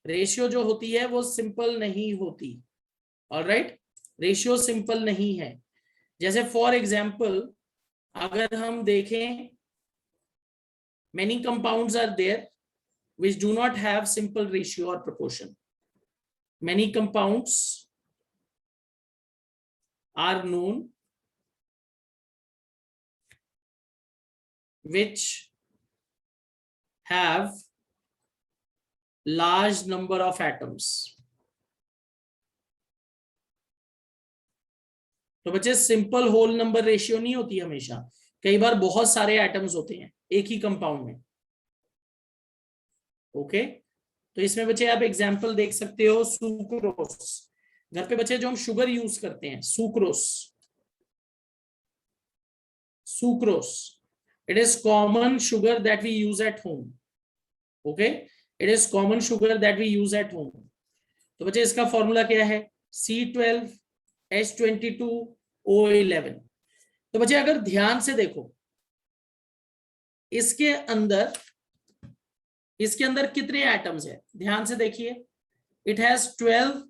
रेशियो जो होती है वो सिंपल नहीं होती। ऑलराइट, रेशियो सिंपल नहीं है। जैसे फॉर एग्जांपल अगर हम देखें, many compounds are there which do not have simple ratio or proportion. Many compounds are known which have large number of atoms. तो बच्चे सिंपल होल नंबर रेशियो नहीं होती हमेशा, कई बार बहुत सारे एटम्स होते हैं एक ही कंपाउंड में। ओके, तो इसमें बच्चे आप एग्जांपल देख सकते हो। सुक्रोस, घर पे बच्चे जो हम शुगर यूज करते हैं, sucrose, sucrose, it is common sugar that we use at home. Okay, it is common sugar that we use at home. तो बच्चे इसका फॉर्मूला क्या है? C12H22O11। तो बच्चे अगर ध्यान से देखो, इसके अंदर कितने एटम्स है? ध्यान से देखिए, it has 12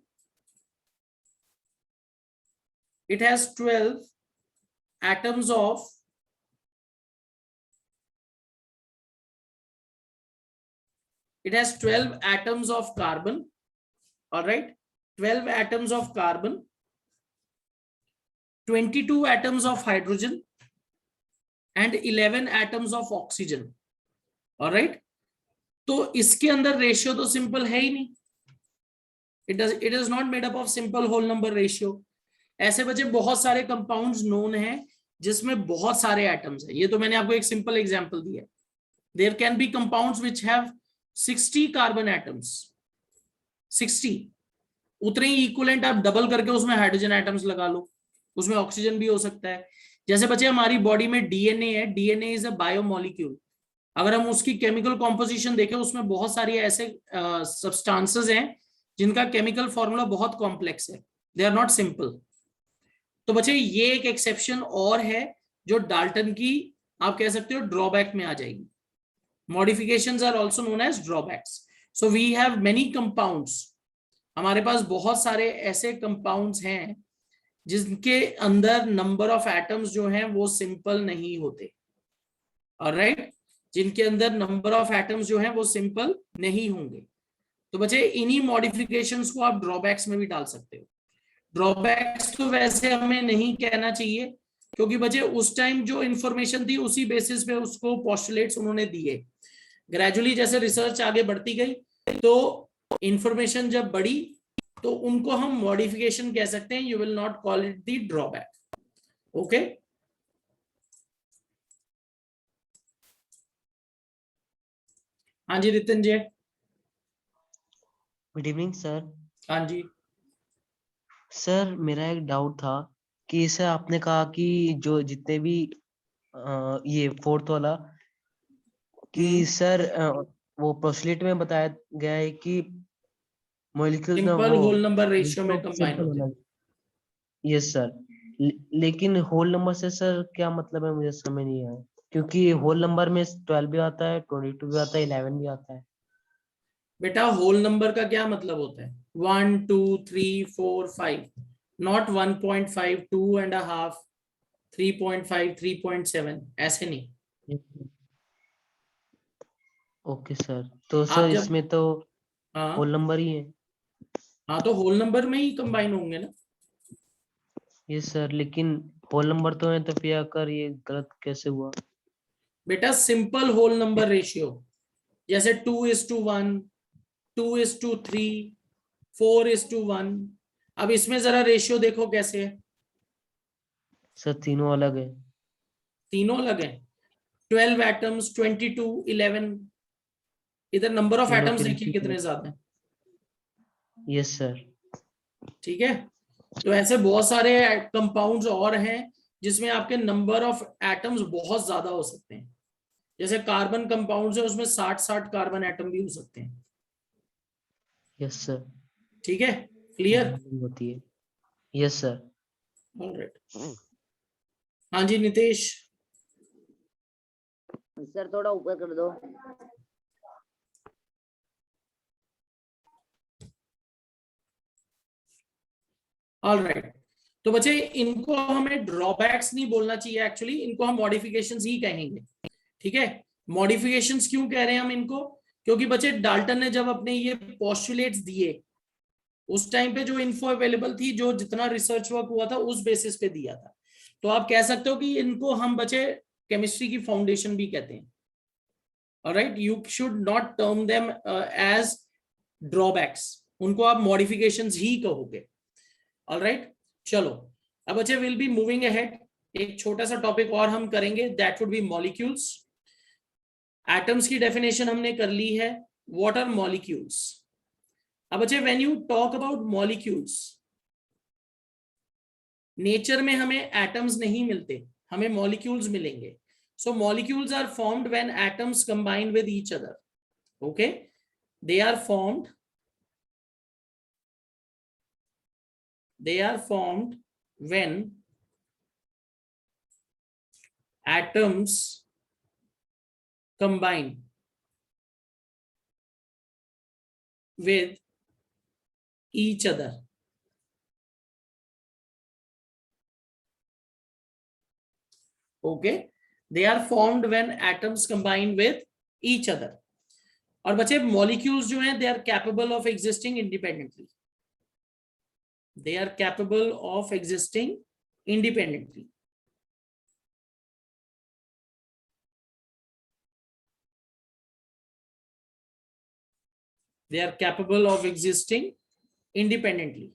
atoms of carbon. Alright, 12 atoms of carbon, 22 atoms of hydrogen and 11 atoms of oxygen. Alright, तो इसके अंदर रेशियो तो सिंपल है ही नहीं। It is not made up of simple whole number ratio. ऐसे बच्चे बहुत सारे कंपाउंड्स नोन हैं जिसमें बहुत सारे एटम्स हैं। ये तो मैंने आपको एक सिंपल एग्जांपल दिया। There can be compounds which have 60 carbon atoms, 60। उतने ही इक्विवेलेंट आप डबल करके उसमें हाइड्रोजन एटम्स लगा लो, उसमें ऑक्सीजन भी हो सकता है। जैसे बच्चे हमारी बॉडी में डीएनए है, डीएनए इज अ बायोमोलिक्यूल। अगर हम उसकी केमिकल कॉम्पोजिशन देखें, उसमें बहुत सारी ऐसे सब्सटेंसेस हैं जिनका केमिकल फॉर्मूला बहुत कॉम्प्लेक्स है, दे आर नॉट सिंपल। तो बच्चे ये एक एक्सेप्शन और है जो डाल्टन की आप कह सकते हो ड्रॉबैक में आ जाएगी। Modifications are also known as drawbacks. So we have many compounds, हमारे पास बहुत सारे ऐसे कंपाउंड्स हैं जिनके अंदर नंबर ऑफ एटम्स जो हैं वो सिंपल नहीं होते, ऑलराइट, जिनके अंदर नंबर ऑफ एटम्स जो हैं वो सिंपल नहीं होंगे। तो बच्चे इन्हीं मॉडिफिकेशंस को आप ड्रॉबैक्स में भी डाल सकते हो। ड्रॉबैक्स तो वैसे हमें नहीं कहना चाहिए, क्योंकि बच्चे उस टाइम जो इंफॉर्मेशन थी उसी बेसिस पे उसको पोस्टुलेट्स उन्होंने दिए। ग्रेजुअली जैसे रिसर्च आगे बढ़ती गई तो इंफॉर्मेशन जब बढ़ी तो उनको हम मॉडिफिकेशन कह सकते हैं, you will not call it the drawback. Okay, हाँ जी Ritin ji. Good evening sir. हाँ जी सर मेरा एक डाउट था कि सर आपने कहा कि जो जितने भी ये फोर्थ वाला कि सर वो पोस्टुलेट में बताया गया है कि मॉलिक्यूल्स ना सिंपल वो होल नंबर रेशियो में कंबाइन सिंपल होते हैं। यस सर, लेकिन होल नंबर से सर क्या मतलब है, मुझे समझ नहीं आया, क्योंकि होल नंबर में 12 भी आता है, 22 भी आता है, 11 भी आता है। बेटा होल नंबर का क्या मतलब होता है? 1 2 3 4 5, नॉट 1.5 2.5 3.5 3.7, ऐसे नहीं। ओके सर, तो आप सर जब इसमें तो होल हाँ नंबर ही है। हाँ तो होल नंबर में ही कंबाइन होंगे ना। यस सर, लेकिन होल नंबर तो है, तो फिर आकर ये गलत कैसे हुआ? बेटा सिंपल होल नंबर रेशियो, जैसे 2:1, 2:3, 4:1। अब इसमें जरा रेशियो देखो कैसे है, सर तीनों अलग है। तीनों अलग है। 12 एटम्स, 22, 11, इधर नंबर ऑफ तीनों एटम्स की देखिए रेसिपी। कितने ज्यादा है। Yes sir. ठीक है, तो ऐसे बहुत सारे कंपाउंड्स और हैं जिसमें आपके नंबर ऑफ एटम्स बहुत ज्यादा हो सकते हैं। जैसे कार्बन कंपाउंड्स है, उसमें 60 कार्बन एटम भी हो सकते हैं। Yes sir. ठीक है, क्लियर, होती है। Yes sir. ऑलराइट। हाँ जी नितेश। सर थोड़ा ऊपर कर दो। ऑलराइट, तो बच्चे इनको हमें ड्रॉबैक्स नहीं बोलना चाहिए, एक्चुअली इनको हम मॉडिफिकेशंस ही कहेंगे। ठीक है, मॉडिफिकेशंस क्यों कह रहे हैं हम इनको? क्योंकि बच्चे डाल्टन ने जब अपने ये पोस्टुलेट्स दिए उस टाइम पे जो इन्फो अवेलेबल थी, जो जितना रिसर्च वर्क हुआ था उस बेसिस पे दिया था। तो आप कह सकते हो कि इनको हम बच्चे केमिस्ट्री की फाउंडेशन भी कहते हैं। Alright, you should not term them as drawbacks, उनको आप मॉडिफिकेशंस ही कहोगे। ऑलराइट, चलो अब बच्चे विल बी मूविंग अहेड। एक छोटा सा टॉपिक और हम करेंगे, that would be molecules. Atoms की डेफिनेशन हमने कर ली है, व्हाट आर मॉलिक्यूल्स। अब बच्चे when you talk about molecules, nature में हमें एटम्स नहीं मिलते, हमें मॉलिक्यूल्स मिलेंगे। So molecules are formed when atoms combine with each other. Okay, they are formed when atoms combine with each other. Okay, they are formed when atoms combine with each other. और बच्चे molecules जो हैं, they are capable of existing independently, they are capable of existing independently. They are capable of existing independently.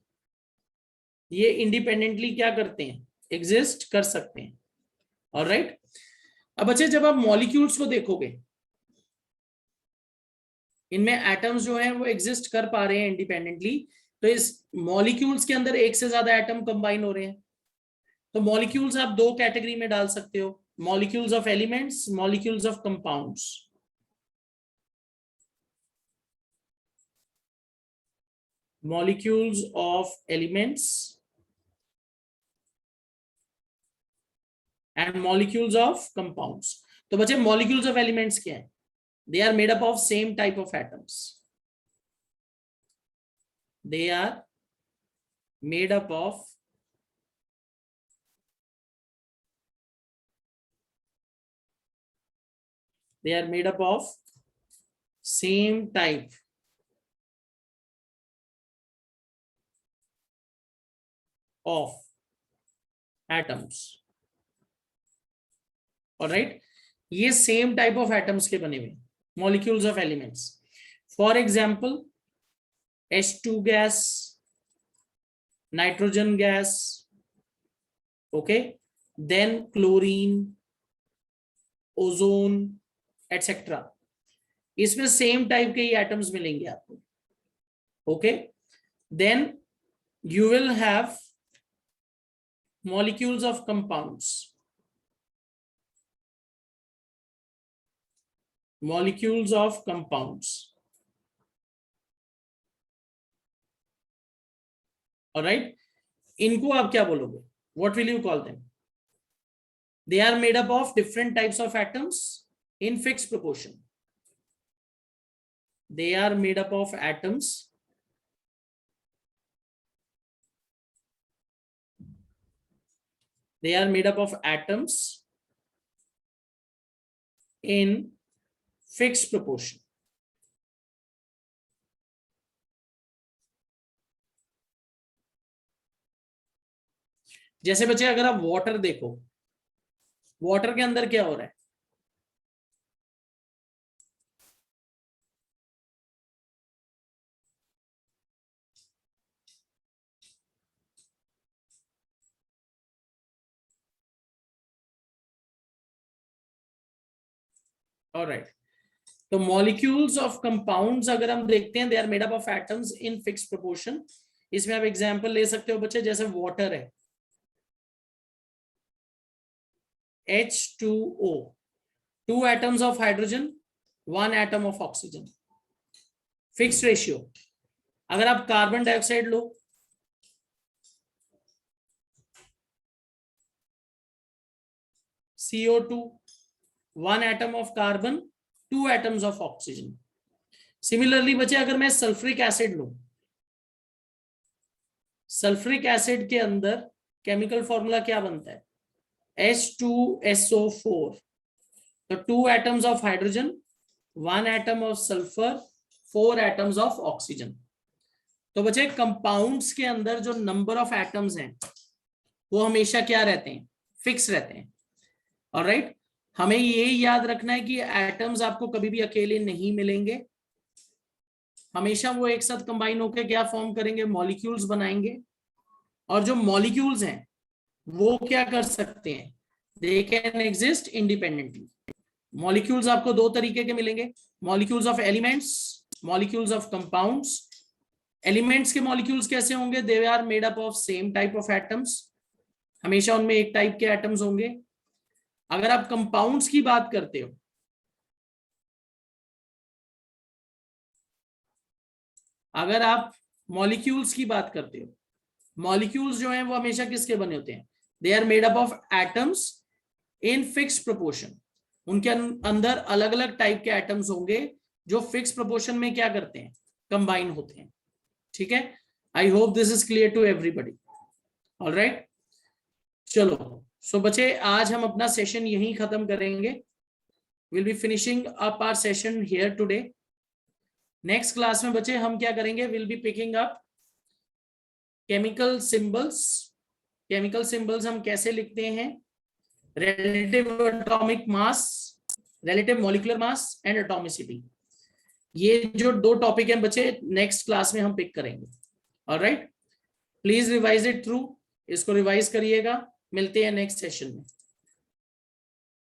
ये independently क्या करते हैं? Exist कर सकते हैं। ऑलराइट, अब बच्चे जब आप मॉलिक्यूल्स को देखोगे, इनमें एटम्स जो हैं वो एग्जिस्ट कर पा रहे हैं इंडिपेंडेंटली, तो इस मॉलिक्यूल्स के अंदर एक से ज्यादा एटम कंबाइन हो रहे हैं। तो मॉलिक्यूल्स आप दो कैटेगरी में डाल सकते हो, molecules of elements, molecules of compounds. molecules of elements and molecules of compounds. तो बच्चे molecules of elements क्या है? They are made up of same type of atoms. They are made up of same type of atoms. All right, ये same type of atoms के बने हुए molecules of elements. For example, H2 gas, nitrogen gas, okay, then chlorine, ozone, etc. इसमें same type के ही atoms मिलेंगे आपको. Okay, then you will have molecules of compounds. Molecules of compounds. Alright, इनको आप क्या बोलोगे? What will you call them? They are made up of different types of atoms in fixed proportion. They are made up of atoms in fixed proportion. जैसे बच्चे अगर आप water देखो, water के अंदर क्या हो रहा है? ऑलराइट, तो मॉलिक्यूल्स ऑफ कंपाउंड्स अगर हम देखते हैं, they are made up of atoms in fixed proportion. इसमें आप एग्जांपल ले सकते हो बच्चे, जैसे वाटर है H2O, 2 atoms of hydrogen, 1 atom of oxygen, fixed ratio. अगर आप carbon dioxide low, CO2, 1 atom of carbon, 2 atoms of oxygen. Similarly बच्चे अगर मैं सल्फ्रिक एसिड लूं, सल्फ्रिक एसिड के अंदर केमिकल फॉर्मूला क्या बनता है? H2SO4. तो 2 atoms of hydrogen, 1 atom of sulfur, 4 atoms of oxygen. तो बच्चे कंपाउंड्स के अंदर जो नंबर ऑफ एटम्स हैं वो हमेशा क्या रहते हैं? फिक्स रहते हैं. ऑलराइट, हमें ये याद रखना है कि एटम्स आपको कभी भी अकेले नहीं मिलेंगे, हमेशा वो एक साथ कंबाइन होकर क्या फॉर्म करेंगे? मॉलिक्यूल्स बनाएंगे. और जो मॉलिक्यूल्स हैं वो क्या कर सकते हैं? They can exist independently. Molecules आपको 2 तरीके के मिलेंगे, molecules of elements, molecules of compounds. Elements के मॉलिक्यूल्स कैसे होंगे? They are made up of same type of atoms, हमेशा उनमें एक टाइप के एटम्स होंगे. अगर आप कंपाउंड्स की बात करते हो, अगर आप मॉलिक्यूल्स की बात करते हो, मॉलिक्यूल्स जो हैं वो हमेशा किसके बने होते हैं? They are made up of atoms in fixed proportion. उनके अंदर अलग अलग टाइप के एटम्स होंगे जो फिक्स प्रोपोर्शन में क्या करते हैं? कंबाइन होते हैं. ठीक है, I hope this is clear to everybody. Alright, चलो. सो बच्चे आज हम अपना सेशन यहीं खत्म करेंगे. Will be finishing up our session here today. Next class में बच्चे हम क्या करेंगे? Will be picking up chemical symbols. Chemical symbols हम कैसे लिखते हैं? Relative atomic mass, relative molecular mass and atomicity. ये जो 2 टॉपिक हैं बच्चे नेक्स्ट क्लास में हम पिक करेंगे. Alright, please revise it through. इसको रिवाइज करिएगा. मिलते हैं नेक्स्ट सेशन में.